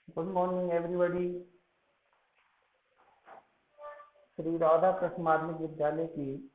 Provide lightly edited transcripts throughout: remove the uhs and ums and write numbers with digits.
Good morning everybody. Shri Radha Krishna माध्यमिक विद्यालय की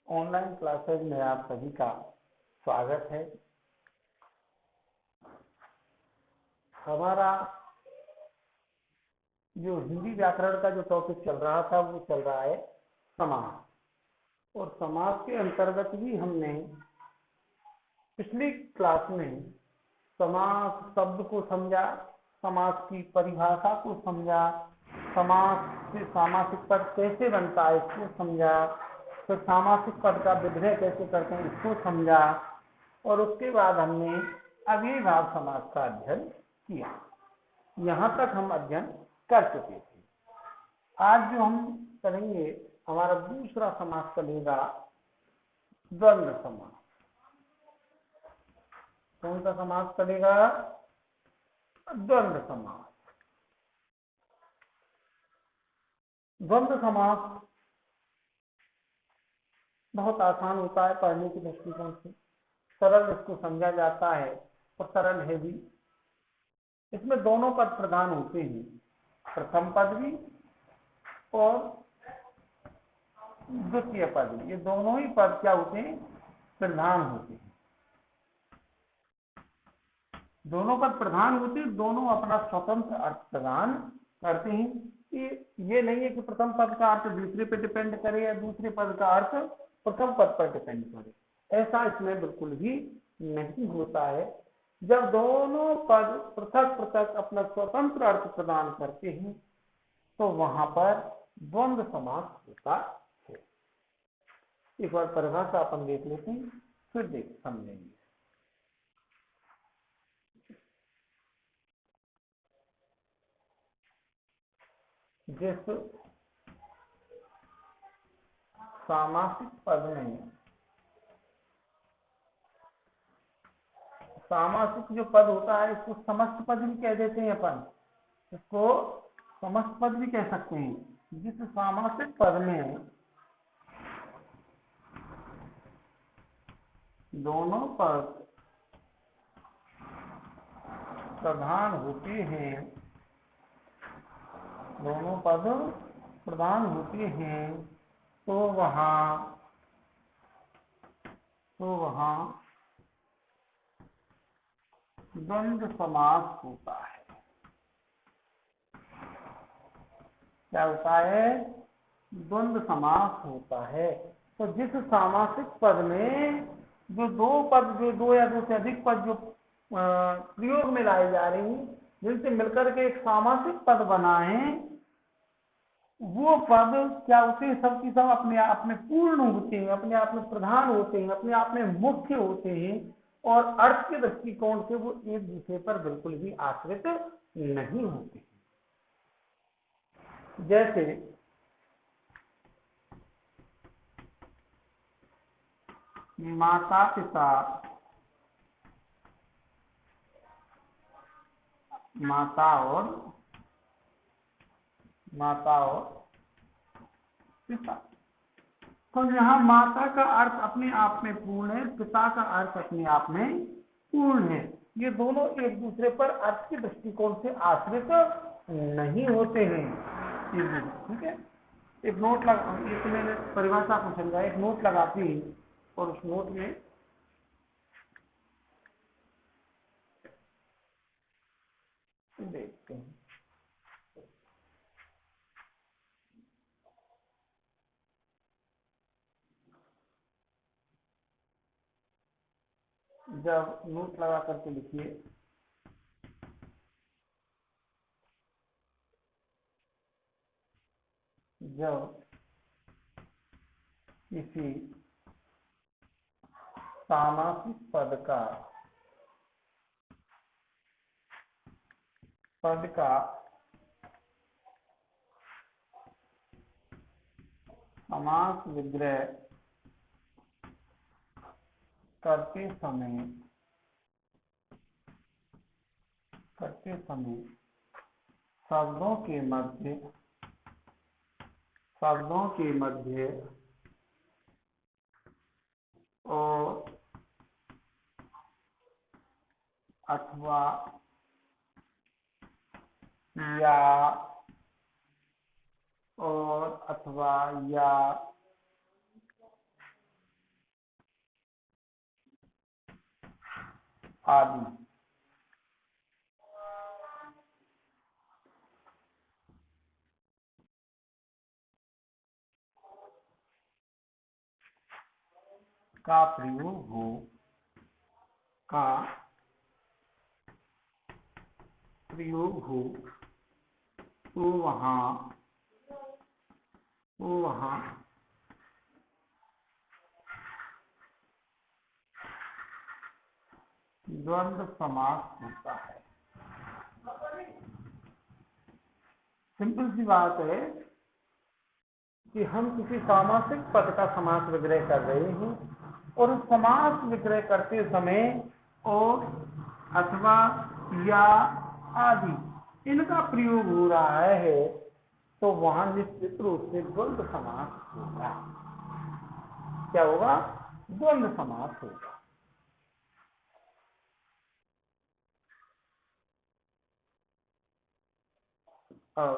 ऑनलाइन क्लासेज में आप सभी का स्वागत है। हमारा जो हिंदी व्याकरण का जो टॉपिक चल रहा था वो चल रहा है समास, और समास के अंतर्गत भी हमने पिछली क्लास में समास शब्द को समझा, समास की परिभाषा को समझा, समास से सामासिक पद कैसे बनता है इसको समझा, फिर सामासिक पद का विग्रह कैसे करते हैं इसको समझा, और उसके बाद हमने अगले भाव समास का अध्ययन किया। यहाँ तक हम अध्ययन कर चुके थे। आज जो हम करेंगे, हमारा दूसरा समास चलेगा द्वंद्व समास। कौन सा समास चलेगा? द्वंद्व समास। द्वंद्व समास बहुत आसान होता है पढ़ने के दृष्टिकोण से, सरल इसको समझा जाता है और सरल है भी। इसमें दोनों पद प्रधान होते हैं, प्रथम पद भी और द्वितीय पद भी। ये दोनों ही पद क्या होते हैं? प्रधान होते हैं। दोनों पद प्रधान होते हैं, दोनों अपना स्वतंत्र अर्थ प्रदान करते हैं। ये नहीं है कि प्रथम पद का अर्थ दूसरे पे डिपेंड करे या दूसरे पद का अर्थ प्रथम पद पर डिपेंड करे, ऐसा इसमें बिल्कुल भी नहीं होता है। जब दोनों पद पृथक पृथक अपना स्वतंत्र अर्थ प्रदान करते हैं तो वहां पर द्वंद्व समास होता है। एक बार परिभाषा अपन देख लेते हैं, फिर देख समझेंगे। जिस सामासिक पद में, सामासिक जो पद होता है इसको समस्त पद भी कह देते हैं अपन, इसको समस्त पद भी कह सकते हैं। जिस सामासिक पद में दोनों पद प्रधान होते हैं, दोनों पद प्रधान होते हैं, तो वहां द्वंद्व समास होता है। क्या होता है? द्वंद्व समास होता है। तो जिस सामासिक पद में जो दो या दो से अधिक पद जो प्रयोग में लाए जा रहे हैं, जिनसे मिलकर के एक सामासिक पद बना है, वो पद क्या होते हैं? सब की सब अपने आप में पूर्ण होते हैं, अपने आप में प्रधान होते हैं, अपने आप में मुख्य होते हैं, और अर्थ के दृष्टिकोण से वो एक दूसरे पर बिल्कुल भी आश्रित नहीं होते। जैसे माता पिता, माता और पिता। तो यहाँ माता का अर्थ अपने आप में पूर्ण है, पिता का अर्थ अपने आप में पूर्ण है। ये दोनों एक दूसरे पर अर्थ के दृष्टिकोण से आश्रित नहीं होते हैं। ठीक है, एक नोट लगा, एक मैंने परिभाषा को समझा, एक नोट लगाती है और उस नोट में देखते हैं। जब नोट लगा करके लिखिए, जब किसी सामासिक पद का समास विग्रह करते समय शब्दों के मध्य और अथवा या और अथवा या आदि। का प्रयोग हो, का प्रयोग हो तो वहां द्वंद्व समास होता है। सिंपल सी बात है कि हम किसी सामासिक पद का समास विग्रह कर रहे हैं और उस समास विग्रह करते समय और अथवा या आदि इनका प्रयोग हो रहा है तो वहां निश्चित रूप से द्वंद्व समास होगा। क्या होगा? द्वंद्व समास होगा। और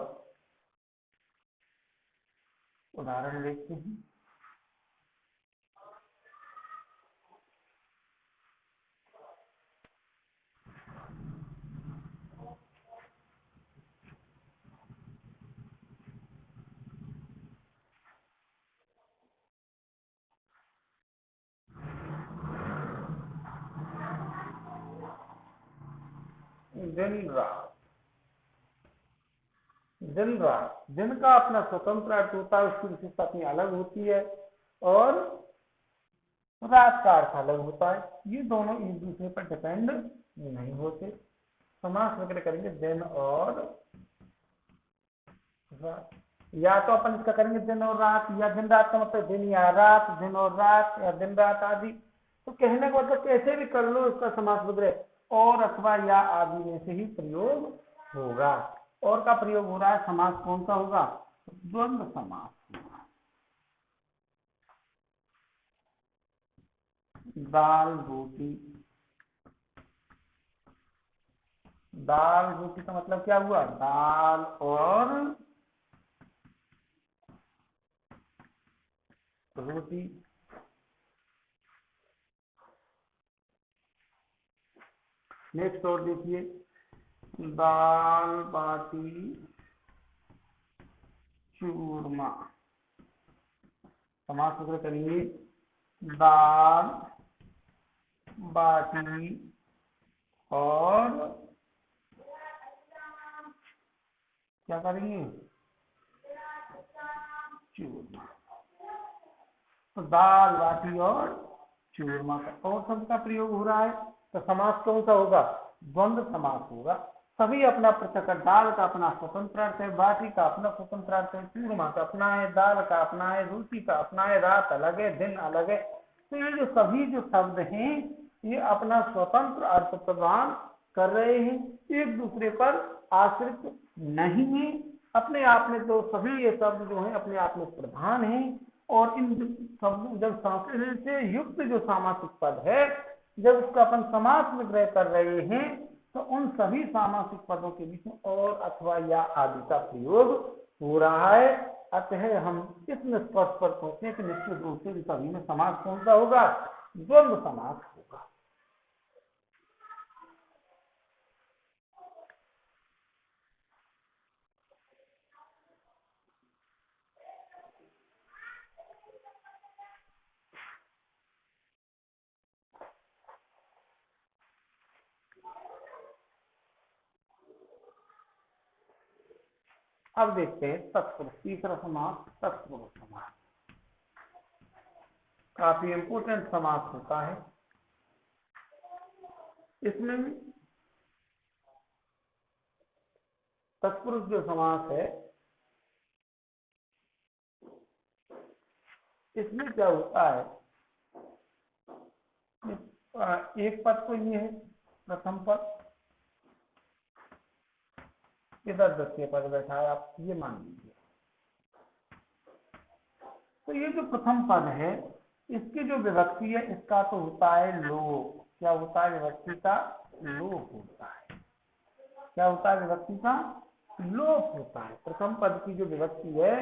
उदाहरण देखते हैं। दिन रात, दिन रात, दिन का अपना स्वतंत्र अर्थ होता है, उसकी विशेषता अपनी अलग होती है और रात का अर्थ अलग होता है। ये दोनों एक दूसरे पर डिपेंड नहीं होते। समास वगैरह करेंगे दिन और रात, या तो अपन इसका करेंगे दिन और रात, या दिन रात का मतलब दिन या रात, दिन और रात या दिन रात आदि। तो कहने का मतलब कैसे भी कर लो इसका समास विग्रह और अथवा या आदि में से ही प्रयोग होगा। और का प्रयोग हो रहा है, समास कौन सा होगा? द्वंद्व समास होगा। दाल रोटी, दाल रोटी का मतलब क्या हुआ? दाल और रोटी। नेक्स्ट और देखिए, दाल बाटी चूरमा। समास वगैरह करेंगे, दाल बाटी और क्या करेंगे? चूरमा। तो दाल बाटी और चूरमा का और शब्द का प्रयोग हो रहा है तो समास कौन सा होगा? द्वंद्व समास होगा। सभी अपना पृथक, दाल का अपना स्वतंत्र अर्थ है, बाटी का अपना स्वतंत्र अर्थ है, चूरमा का अपना है, दाल का अपना है, रोटी का अपना है, रात अलग है, दिन अलग है। तो ये जो सभी जो शब्द हैं ये अपना स्वतंत्र अर्थ प्रदान कर रहे हैं, एक दूसरे पर आश्रित नहीं है। अपने आप में तो सभी ये शब्द जो है अपने आप में प्रधान है और इन शब्दों जब संस्कृत से युक्त जो सामासिक पद है जब उसका अपन समास विग्रह कर रहे हैं तो उन सभी सामासिक पदों के बीच में और अथवा या आदि का प्रयोग हो रहा है। अतः हम इस निष्कर्ष पर पहुंचते हैं कि निश्चित रूप से सभी में समास कौन सा होगा? द्वंद्व समास होगा। अब देखते हैं तत्पुरुष, तीसरा समास तत्पुरुष समास। काफी इंपोर्टेंट समास होता है। इसमें तत्पुरुष जो समास है इसमें क्या होता है, एक पद तो ये है, प्रथम पद इधर द्वितीय पद बैठा है, आप ये मान लीजिए। तो ये जो प्रथम पद है इसकी जो विभक्ति है इसका तो होता है लोप। क्या होता है? विभक्ति का लोप होता है। क्या होता है? विभक्ति का लोप होता है। प्रथम पद की जो विभक्ति है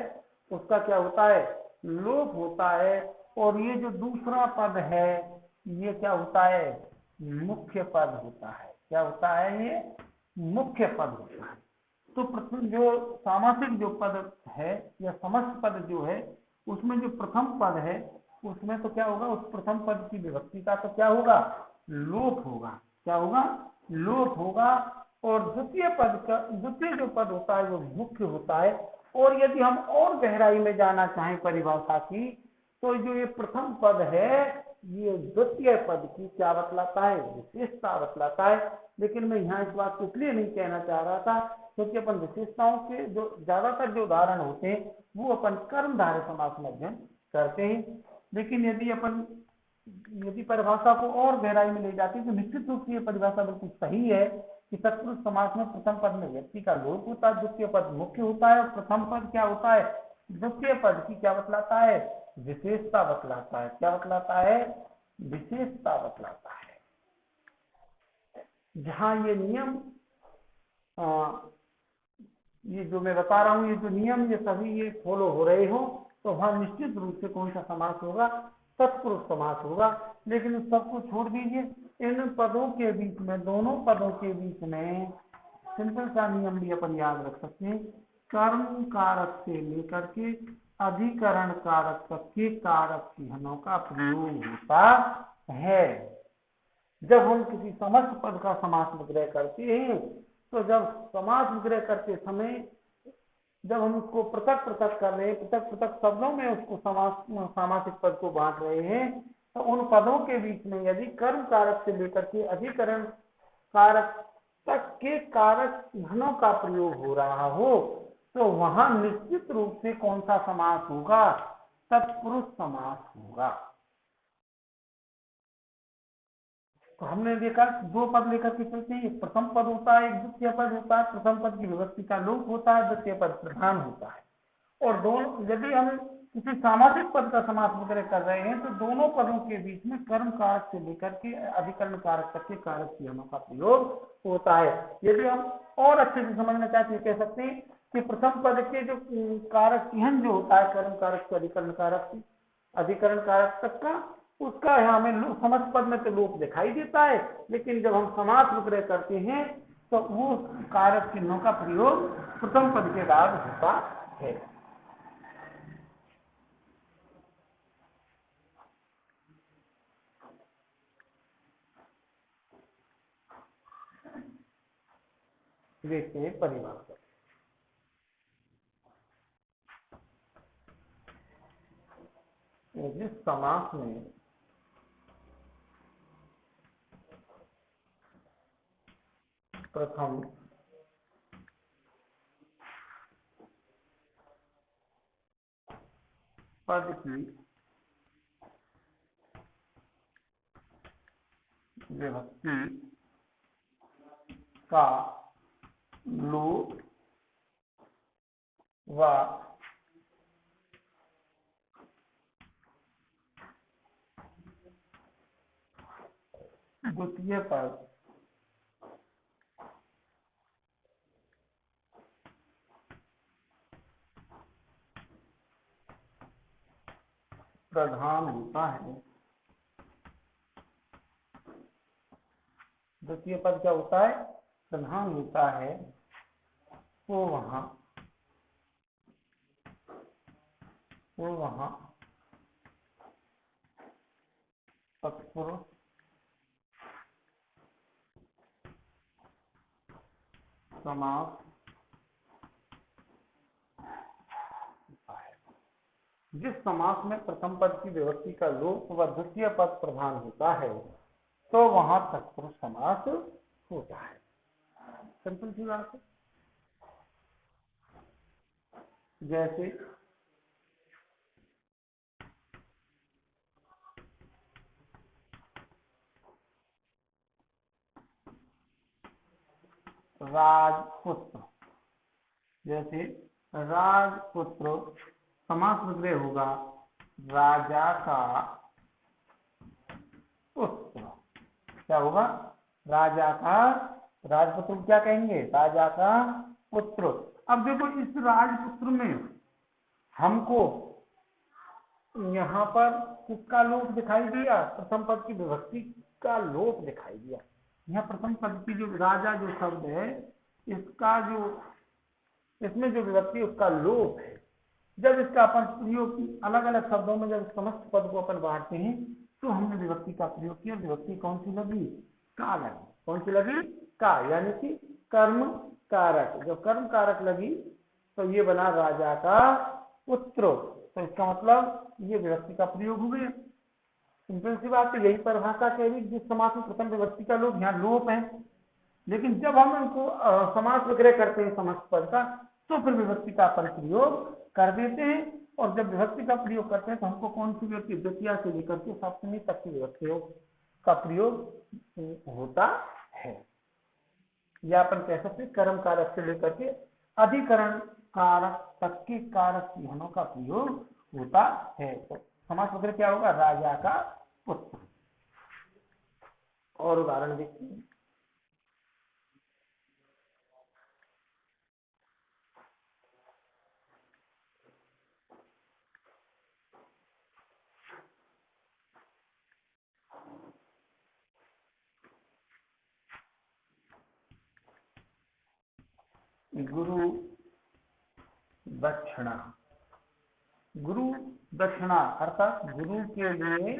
उसका क्या होता है, लोप होता है। और ये जो दूसरा पद है ये क्या होता है, मुख्य पद होता है। क्या होता है, ये मुख्य पद होता है। तो प्रथम जो सामासिक जो पद है या समस्त पद जो है उसमें जो प्रथम पद है उसमें तो क्या होगा, उस प्रथम पद की विभक्ति का तो क्या होगा, लोप होगा। क्या होगा, लोप होगा। और द्वितीय पद का, द्वितीय जो पद होता है वो मुख्य होता है। और यदि हम और गहराई में जाना चाहें परिभाषा की, तो जो ये प्रथम पद है ये द्वितीय पद की क्या बतलाता है, विशेषता बतलाता है। लेकिन मैं यहाँ इस बात को इसलिए नहीं कहना चाह रहा था क्योंकि अपन विशेषताओं के जो ज्यादातर जो उदाहरण होते हैं वो अपन कर्मधारय समास में अध्ययन करते हैं। लेकिन यदि परिभाषा को और गहराई में ले जाती है तो निश्चित रूप से ये परिभाषा बिल्कुल सही है कि तत्पुरुष समास में प्रथम पद में व्यक्ति का लोप होता है, द्वितीय पद मुख्य होता है और प्रथम पद क्या होता है, द्वितीय पद की क्या बतलाता है, विशेषता बतलाता है। क्या बतलाता है, विशेषता बतलाता है। जहां ये नियम ये जो मैं बता रहा हूं ये जो नियम ये सभी ये फॉलो हो रहे हो तो वहां निश्चित रूप से कौन सा समास होगा, तत्पुरुष समास होगा। लेकिन उस सबको छोड़ दीजिए, इन पदों के बीच में, दोनों पदों के बीच में सिंपल सा नियम भी अपन याद रख सकते हैं। कर्म कारक से लेकर के अधिकरण कारक तक के कारक चिन्हों का प्रयोग होता है। जब हम किसी समस्त पद का समास विग्रह करते हैं तो जब समास विग्रह करते समय जब हम उसको पृथक पृथक कर रहे हैं, पृथक पृथक शब्दों में उसको सामासिक पद को बांट रहे हैं, तो उन पदों के बीच में यदि कर्म कारक से लेकर के अधिकरण कारक तक के कारक चिन्हों का प्रयोग हो रहा हो तो वहां निश्चित रूप से कौन सा समास होगा, तत्पुरुष समास होगा। तो हमने देखा दो पद लेकर के चलते हैं, एक प्रथम पद होता है, एक द्वितीय पद होता है। प्रथम पद की विभक्ति का लोप होता है, द्वितीय पद प्रधान होता है। और दोनों, यदि हम किसी सामासिक पद का समास वगैरह कर रहे हैं तो दोनों पदों के बीच में कर्म कारक से लेकर के अधिकरण कारक तक के कारक चिन्हों का प्रयोग होता है। यदि हम और अच्छे से समझना चाहते हैं कह सकते हैं कि प्रथम पद के जो कारक चिन्ह जो होता है कर्म कारक से अधिकरण कारक तक का, उसका हमें समस्त पद में तो लोप दिखाई देता है, लेकिन जब हम समास विग्रह करते हैं तो वो कारक चिन्हों का प्रयोग प्रथम पद के बाद होता है। देखते हैं परिभाषा। जिस समास में प्रथम पद की विभक्ति का लोप व द्वितीय पद प्रधान होता है। द्वितीय पद क्या होता है, प्रधान होता है। वो वहां तत्पुरुष समास जिस समास में प्रथम पद की विभक्ति का लोप व द्वितीय पद प्रधान होता है तो वहां तत्पुरुष समास होता है। सिंपल सी बात है। जैसे राजपुत्र, जैसे राजपुत्र समास विग्रह होगा राजा का पुत्र। क्या होगा, राजा का, राजपुत्र क्या कहेंगे, राजा का पुत्र। अब देखो इस राजपुत्र में हमको यहाँ पर किसका लोप दिखाई दिया? प्रथम पद की विभक्ति का लोप दिखाई दिया। यहाँ प्रथम पद की जो राजा जो शब्द है, इसका जो इसमें जो विभक्ति उसका लोप है। जब इसका अपन प्रयोग अलग अलग शब्दों में जब समस्त पद को अपन बांटते हैं तो हमने विभक्ति का प्रयोग किया। विभक्ति कौन सी लगी? का लगी। कौन सी लगी? का, यानी कि कर्म कारक। जब कर्म कारक लगी तो ये बना राजा का पुत्र। तो इसका मतलब ये विभक्ति का प्रयोग हो गया। सिंपल सी बात है, यही परिभाषा कह रही जिस समास में प्रथम विभक्ति का लोप, यहाँ लोप है। लेकिन जब हम इनको समास विग्रह करते हैं समस्त पद का, तो फिर विभक्ति का अपन प्रयोग कर देते हैं। और जब विभक्ति का प्रयोग करते हैं तो हमको कौन सी विभक्ति? द्वितीया से लेकर के सप्तमी तक की विभक्तियों का प्रयोग होता है। या अपन कह सकते हैं कर्म कारक से लेकर के अधिकरण कारक तक के कारक चिन्हों का प्रयोग होता है। तो समास वगैरह क्या होगा? राजा का पुत्र। और उदाहरण देखते हैं। गुरु दक्षिणा। गुरु दक्षिणा अर्थात गुरु के लिए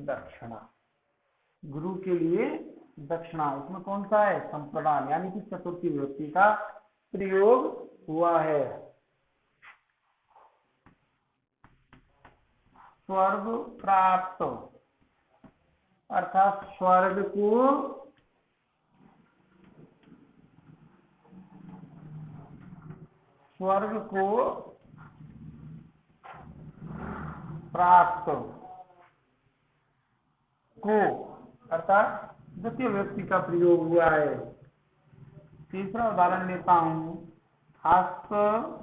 दक्षिणा। गुरु के लिए दक्षिणा, इसमें कौन सा है? संप्रदान, यानी कि चतुर्थी विभक्ति का प्रयोग हुआ है। स्वर्ग प्राप्त अर्थात स्वर्ग को प्राप्त को अर्थात द्वितीय व्यक्ति का प्रयोग हुआ है। तीसरा उदाहरण लेता हूं। हस्तलिखित।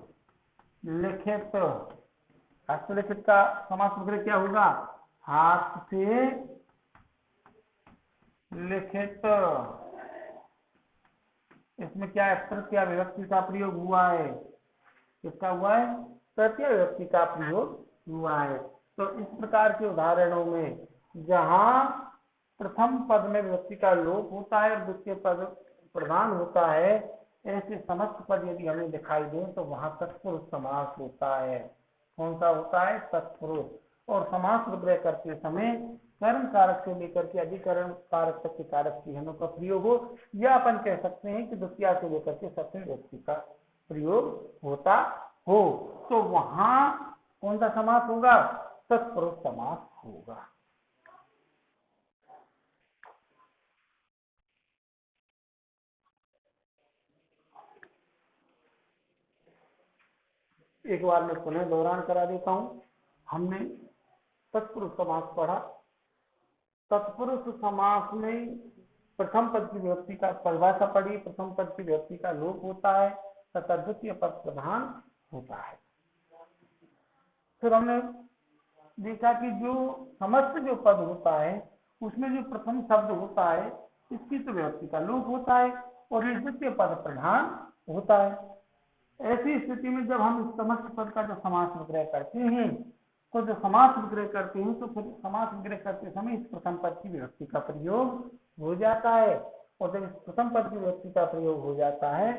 हस्तलिखित का समास वगैरह क्या होगा? हाथ से लिखित। इसमें क्या है? तृतीया विभक्ति का प्रयोग हुआ है। किसका हुआ है? तृतीय विभक्ति का प्रयोग हुआ है। तो इस प्रकार के उदाहरणों में जहां प्रथम पद में विभक्ति का लोप होता है और द्वितीय पद प्रधान होता है, ऐसे समस्त पद यदि हमें दिखाई दे तो वहां तत्पुरुष समास होता है। कौन सा होता है? तत्पुरुष। और समास विग्रह करते समय कर्म कारक से लेकर के अधिकरण कारक तक के कारक चिन्हों का प्रयोग हो, या अपन कह सकते हैं कि द्वितीया से लेकर के सप्तमी विभक्ति का प्रयोग होता हो, तो वहां कौन सा समास होगा? तत्पुरुष समास होगा। एक बार मैं पुनः दोहरान करा देता हूं। हमने तत्पुरुष समास पढ़ा। तत्पुरुष समास में प्रथम पद की विभक्ति का परिभाषा पढ़ी। प्रथम पद की विभक्ति का लोप होता है तथा द्वितीय पद प्रधान होता है। फिर हमने देखा कि जो समस्त जो पद होता है उसमें जो प्रथम शब्द होता है इसकी तो विभक्ति का लोप होता है और ये द्वितीय पद प्रधान होता है। ऐसी स्थिति में जब हम इस समस्त पद का जो समास विग्रह करते हैं तो जो समास विग्रह करते हैं तो फिर समास विग्रह करते समय इस प्रथम पद की विभक्ति का प्रयोग हो जाता है। और जब इस प्रथम पद की विभक्ति का प्रयोग हो जाता है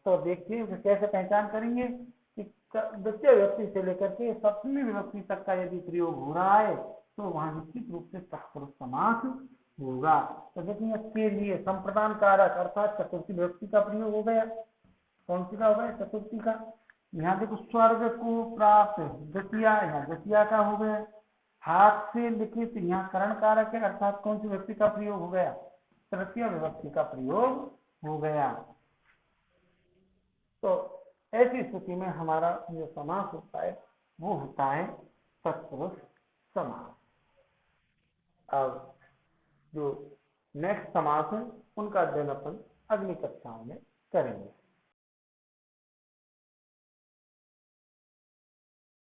तो देखिए कैसे पहचान करेंगे कि द्वितीय विभक्ति से लेकर के सप्तमी विभक्ति तक का यदि प्रयोग हो रहा है तो वहां निश्चित रूप से तत्पुरुष समास होगा। तो देखिए इसके लिए संप्रदान कारक अर्थात चतुर्थी विभक्ति का प्रयोग हो गया। कौन सी का हो गया? चतुर्थी का। यहाँ देखो स्वर्ग को प्राप्त द्वितीया, यहाँ द्वितीया का हो गया। हाथ से लिखित, यहाँ करण कारक है अर्थात कौन सी विभक्ति का प्रयोग हो गया? तृतीय विभक्ति का प्रयोग हो गया। तो ऐसी स्थिति में हमारा जो समास होता है वो होता है तत्पुरुष समास। अब जो नेक्स्ट समास है उनका अध्ययन अपन अगली कक्षाओं में करेंगे।